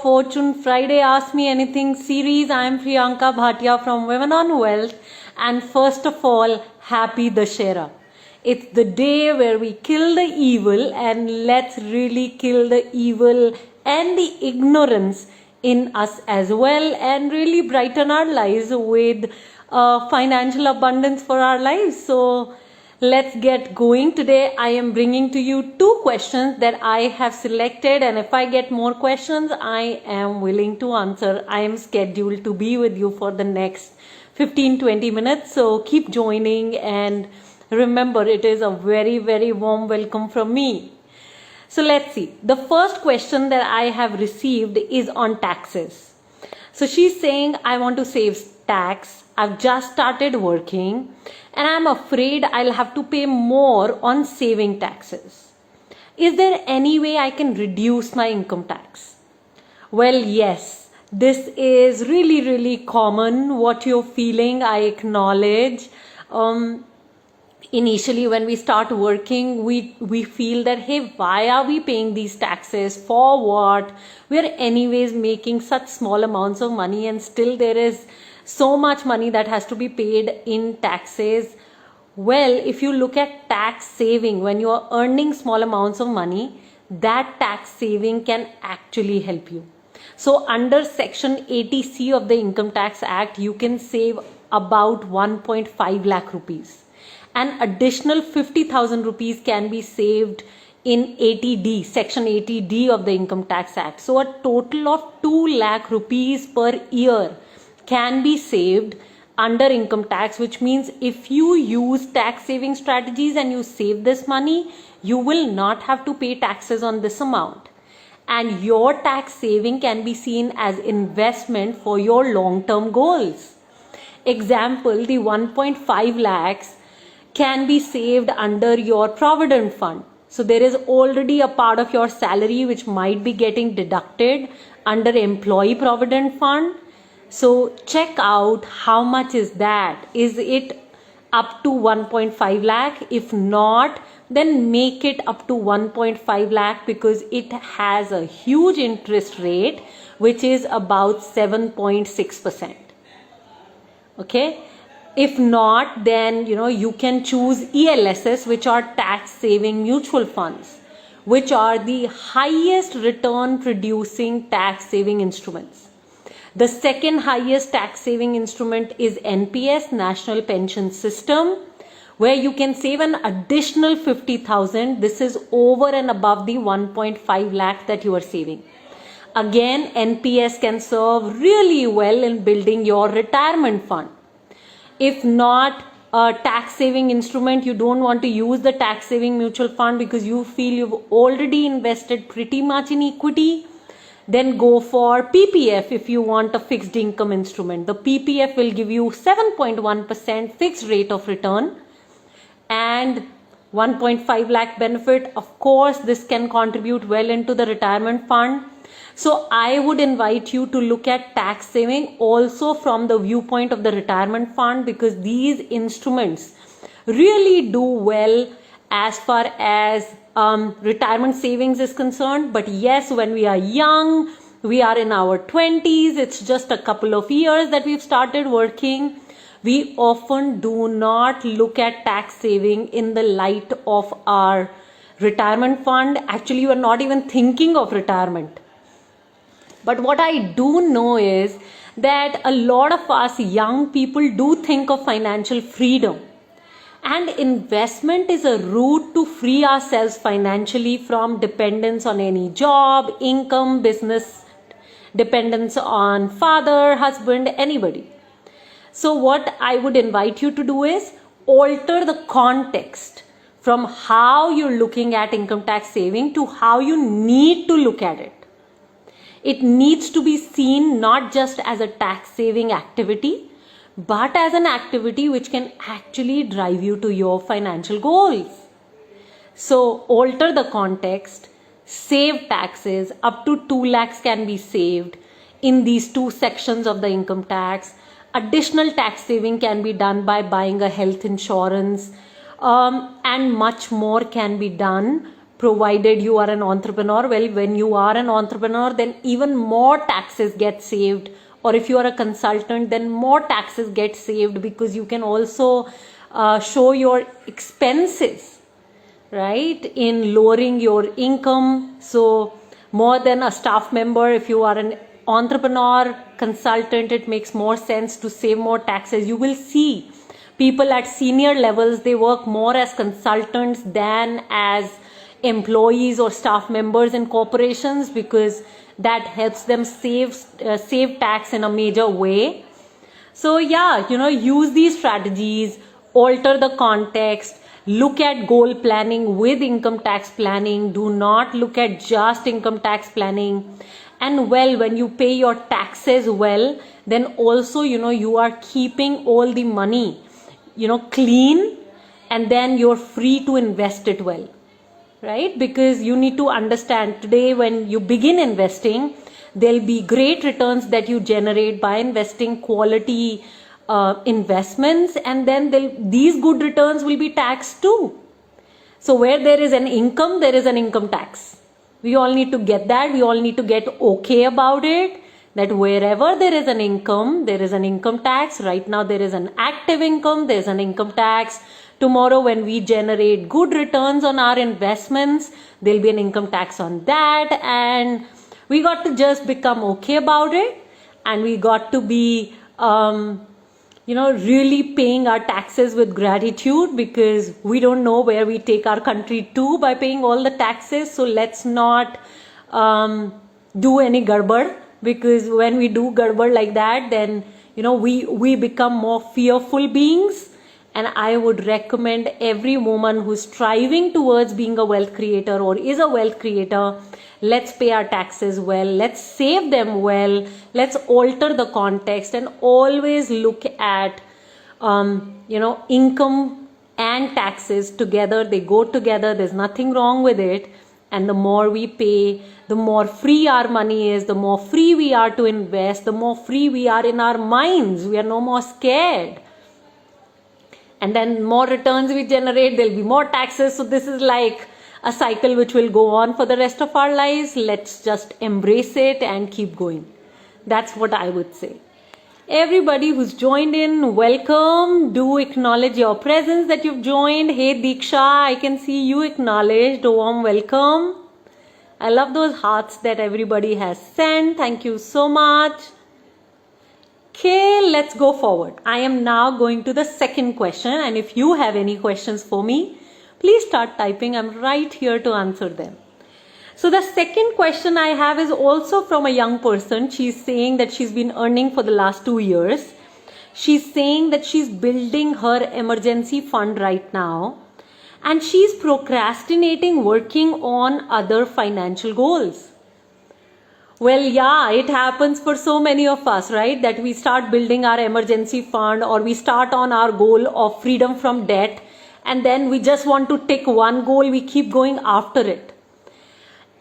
Fortune Friday Ask Me Anything series. I am Priyanka Bhatia from Women on Wealth, and first of all, happy Dussehra. It's the day where we kill the evil, and let's really kill the evil and the ignorance in us as well, and really brighten our lives with financial abundance for our lives. So let's get going. Today I am bringing to you 2 questions that I have selected, and if I get more questions, I am willing to answer. I am scheduled to be with you for the next 15-20 minutes, so keep joining, and remember, it is a very warm welcome from me. So let's see. The first question that I have received is on taxes. So she's saying, I want to save tax. I've just started working and I'm afraid I'll have to pay more on saving taxes. Is there any way I can reduce my income tax? Well, yes, this is really common. What you're feeling, I acknowledge. Initially, when we start working, we feel that, hey, why are we paying these taxes? For what? We are anyways making such small amounts of money, and still there is so much money that has to be paid in taxes. Well, if you look at tax saving, when you are earning small amounts of money, that tax saving can actually help you. So under Section 80C of the Income Tax Act, you can save about 1.5 lakh rupees. An additional 50,000 rupees can be saved in 80D, Section 80D of the Income Tax Act. So a total of 2 lakh rupees per year can be saved under income tax, which means if you use tax saving strategies and you save this money, you will not have to pay taxes on this amount. And your tax saving can be seen as investment for your long-term goals. Example, the 1.5 lakhs can be saved under your provident fund. So there is already a part of your salary which might be getting deducted under employee provident fund. So check out how much is that. Is it up to 1.5 lakh? If not, then make it up to 1.5 lakh, because it has a huge interest rate which is about 7.6%. Okay. If not, then you can choose ELSS, which are tax saving mutual funds, which are the highest return producing tax saving instruments. The second highest tax saving instrument is NPS, National Pension System, where you can save an additional 50,000. This is over and above the 1.5 lakh that you are saving. Again, NPS can serve really well in building your retirement fund. If not a tax saving instrument, you don't want to use the tax saving mutual fund because you feel you've already invested pretty much in equity, then go for PPF if you want a fixed income instrument. The PPF will give you 7.1% fixed rate of return and 1.5 lakh benefit. Of course, this can contribute well into the retirement fund. So I would invite you to look at tax saving also from the viewpoint of the retirement fund, because these instruments really do well as far as retirement savings is concerned. But yes, when we are young, we are in our 20s, it's just a couple of years that we've started working, we often do not look at tax saving in the light of our retirement fund. Actually, we are not even thinking of retirement. But what I do know is that a lot of us young people do think of financial freedom. And investment is a route to free ourselves financially from dependence on any job, income, business, dependence on father, husband, anybody. So what I would invite you to do is alter the context from how you're looking at income tax saving to how you need to look at it. It needs to be seen not just as a tax saving activity, but as an activity which can actually drive you to your financial goals. So alter the context, save taxes. Up to 2 lakhs can be saved in these 2 sections of the income tax. Additional tax saving can be done by buying a health insurance, and much more can be done provided you are an entrepreneur. Well, when you are an entrepreneur, then even more taxes get saved. Or if you are a consultant, then more taxes get saved, because you can also show your expenses, right, in lowering your income. So more than a staff member, if you are an entrepreneur, consultant, it makes more sense to save more taxes. You will see people at senior levels, they work more as consultants than as employees or staff members in corporations, because that helps them save tax in a major way. So yeah, use these strategies, alter the context, look at goal planning with income tax planning. Do not look at just income tax planning. And well, when you pay your taxes well, then also, you are keeping all the money, clean, and then you're free to invest it well, right? Because you need to understand, today when you begin investing, there'll be great returns that you generate by investing quality investments, and then these good returns will be taxed too. So where there is an income, there is an income tax. We all need to get that. We all need to get okay about it, that wherever there is an income, there is an income tax. Right now there is an active income, there is an income tax. Tomorrow when we generate good returns on our investments, there'll be an income tax on that. And we got to just become okay about it, and we got to be really paying our taxes with gratitude, because we don't know where we take our country to by paying all the taxes. So let's not do any garbad, because when we do garbad like that, then we become more fearful beings. And I would recommend every woman who's striving towards being a wealth creator or is a wealth creator, let's pay our taxes well, let's save them well, let's alter the context, and always look at income and taxes together. They go together, there's nothing wrong with it. And the more we pay, the more free our money is, the more free we are to invest, the more free we are in our minds. We are no more scared. And then more returns we generate, there'll be more taxes. So this is like a cycle which will go on for the rest of our lives. Let's just embrace it and keep going. That's what I would say. Everybody who's joined in, welcome. Do acknowledge your presence that you've joined. Hey Diksha, I can see you acknowledged. A warm welcome. I love those hearts that everybody has sent. Thank you so much. Okay, let's go forward. I am now going to the second question, and if you have any questions for me, please start typing. I'm right here to answer them. So the second question I have is also from a young person. She's saying that she's been earning for the last 2 years. She's saying that she's building her emergency fund right now, and she's procrastinating working on other financial goals. Well, yeah, it happens for so many of us, right? That we start building our emergency fund, or we start on our goal of freedom from debt, and then we just want to tick one goal, we keep going after it.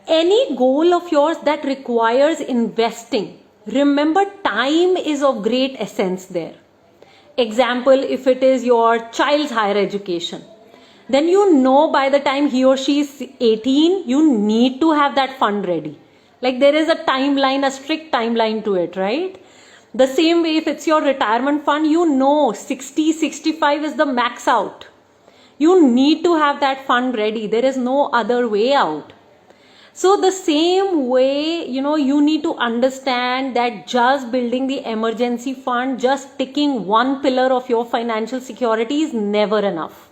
Any goal of yours that requires investing, remember time is of great essence there. Example, if it is your child's higher education, then by the time he or she is 18, you need to have that fund ready. Like there is a timeline, a strict timeline to it, right? The same way, if it's your retirement fund, 60, 65 is the max out. You need to have that fund ready. There is no other way out. So the same way, you need to understand that just building the emergency fund, just ticking one pillar of your financial security is never enough.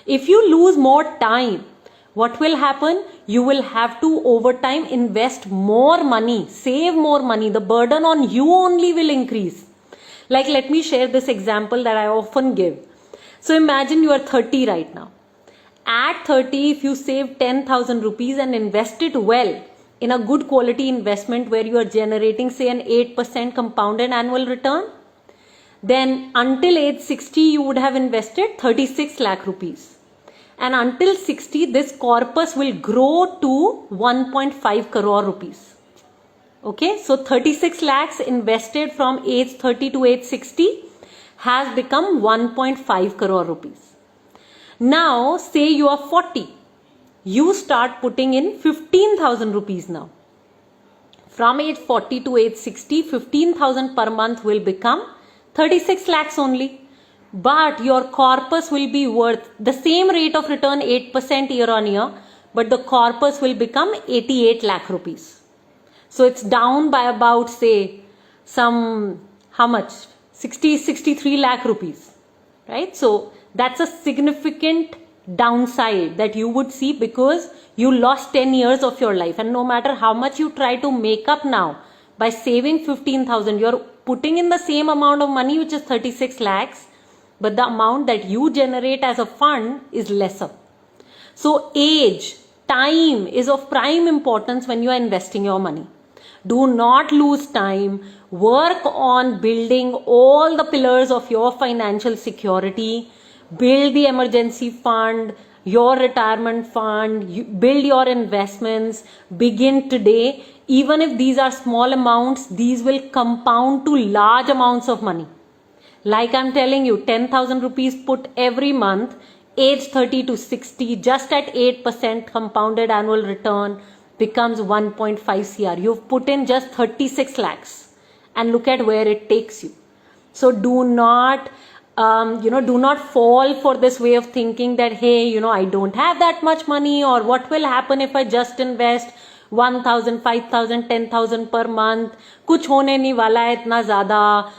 If you lose more time, what will happen? You will have to over time invest more money, save more money. The burden on you only will increase. Like, let me share this example that I often give. So imagine you are 30 right now. At 30, if you save 10,000 rupees and invest it well in a good quality investment where you are generating, say, an 8% compounded annual return, then until age 60, you would have invested 36 lakh rupees. And until 60, this corpus will grow to 1.5 crore rupees. Okay, so 36 lakhs invested from age 30 to age 60 has become 1.5 crore rupees. Now, say you are 40. you start putting in 15,000 rupees now. From age 40 to age 60, 15,000 per month will become 36 lakhs only. But your corpus will be worth the same rate of return, 8% year on year, but the corpus will become 88 lakh rupees. So it's down by about, say, how much? 63 lakh rupees, right? So that's a significant downside that you would see because you lost 10 years of your life. And no matter how much you try to make up now by saving 15,000, you're putting in the same amount of money, which is 36 lakhs, but the amount that you generate as a fund is lesser. So age, time is of prime importance when you are investing your money. Do not lose time. Work on building all the pillars of your financial security. Build the emergency fund, your retirement fund, build your investments. Begin today. Even if these are small amounts, these will compound to large amounts of money. Like I'm telling you, 10,000 rupees put every month, age 30 to 60, just at 8% compounded annual return becomes 1.5 CR. You've put in just 36 lakhs and look at where it takes you. So do not, do not fall for this way of thinking that, hey, I don't have that much money, or what will happen if I just invest 1,000, 5,000, 10,000 per month? Kuch hone nahi wala hai itna zyada.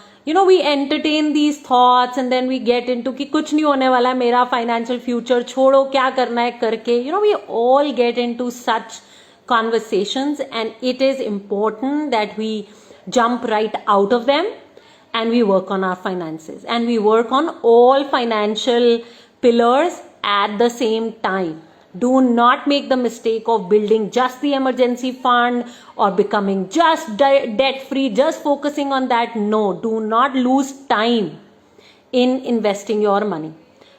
We entertain these thoughts and then we get into कि कुछ नहीं होने वाला है मेरा financial future, छोड़ो क्या करना है करके. We all get into such conversations, and it is important that we jump right out of them and we work on our finances and we work on all financial pillars at the same time. Do not make the mistake of building just the emergency fund or becoming just debt free, just focusing on that. No, do not lose time in investing your money.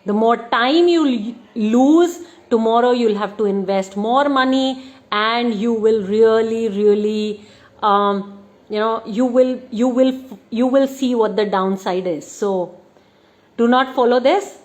The more time you lose, tomorrow you'll have to invest more money, and you will really, you will see what the downside is. So do not follow this.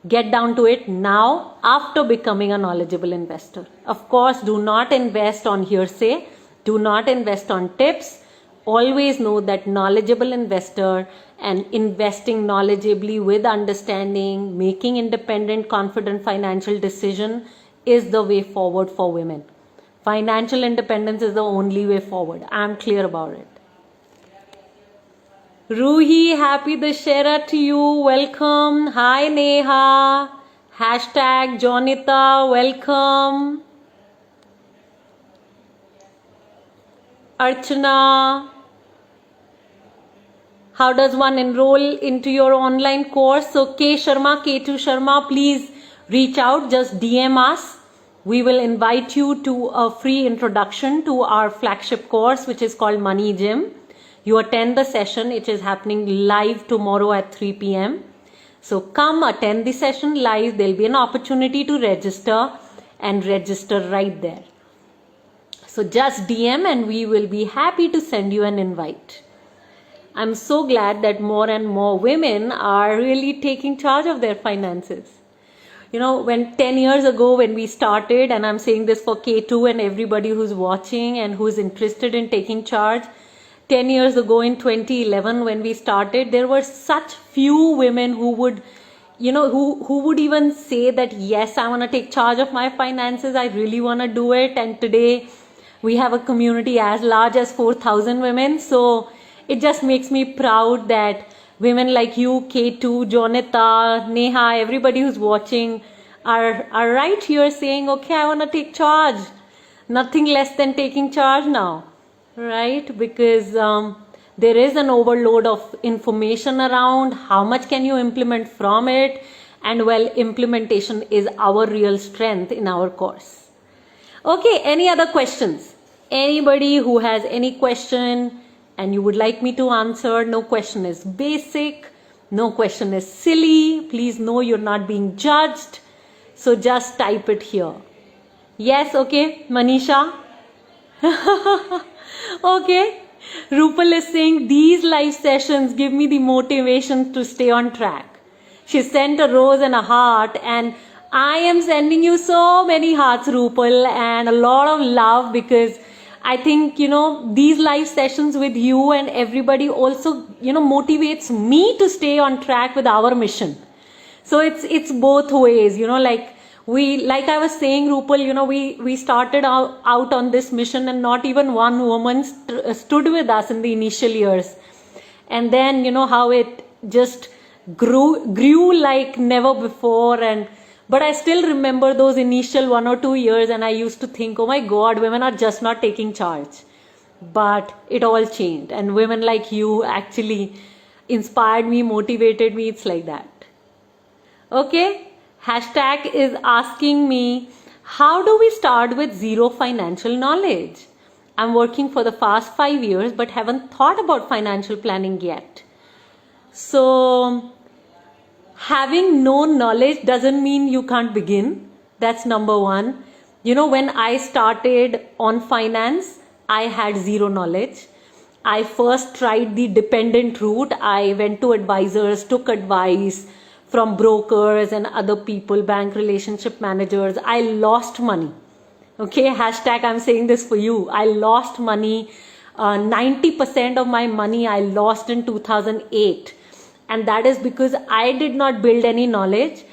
Get down to it now after becoming a knowledgeable investor. Of course, do not invest on hearsay. Do not invest on tips. Always know that knowledgeable investor and investing knowledgeably with understanding, making independent, confident financial decision is the way forward for women. Financial independence is the only way forward. I'm clear about it. Ruhi, happy Dussehra to you. Welcome. Hi Neha. Hashtag Jonita. Welcome. Archana. How does one enroll into your online course? So K K2 Sharma, please reach out. Just DM us. We will invite you to a free introduction to our flagship course, which is called Money Gym. You attend the session. It is happening live tomorrow at 3 p.m. So come attend the session live. There'll be an opportunity to register and register right there. So just DM and we will be happy to send you an invite. I'm so glad that more and more women are really taking charge of their finances. When 10 years ago when we started, and I'm saying this for K2 and everybody who's watching and who's interested in taking charge, 10 years ago in 2011 when we started, there were such few women who would, who would even say that, yes, I want to take charge of my finances. I really want to do it. And today we have a community as large as 4,000 women. So it just makes me proud that women like you, K2, Jonita, Neha, everybody who's watching are right here saying, okay, I want to take charge. Nothing less than taking charge now. Right? Because there is an overload of information around. How much can you implement from it? And well, implementation is our real strength in our course. Okay, any other questions? Anybody who has any question and you would like me to answer? No question is basic. No question is silly. Please know you're not being judged. So just type it here. Yes, okay, Manisha? Okay, Rupal is saying these live sessions give me the motivation to stay on track. She sent a rose and a heart, and I am sending you so many hearts, Rupal, and a lot of love, because I think, these live sessions with you and everybody also, motivates me to stay on track with our mission. So it's both ways, like I was saying, Rupal, we started out on this mission, and not even one woman stood with us in the initial years. And then, how it just grew like never before. But I still remember those initial 1 or 2 years, and I used to think, oh my God, women are just not taking charge. But it all changed, and women like you actually inspired me, motivated me. It's like that. Okay, hashtag is asking me, how do we start with zero financial knowledge? I'm working for the past 5 years but haven't thought about financial planning yet. So, having no knowledge doesn't mean you can't begin. That's number one. When I started on finance, I had zero knowledge. I first tried the dependent route. I went to advisors, took advice from brokers and other people, bank relationship managers. I lost money. Okay, hashtag I'm saying this for you. I lost money. 90% of my money I lost in 2008. And that is because I did not build any knowledge.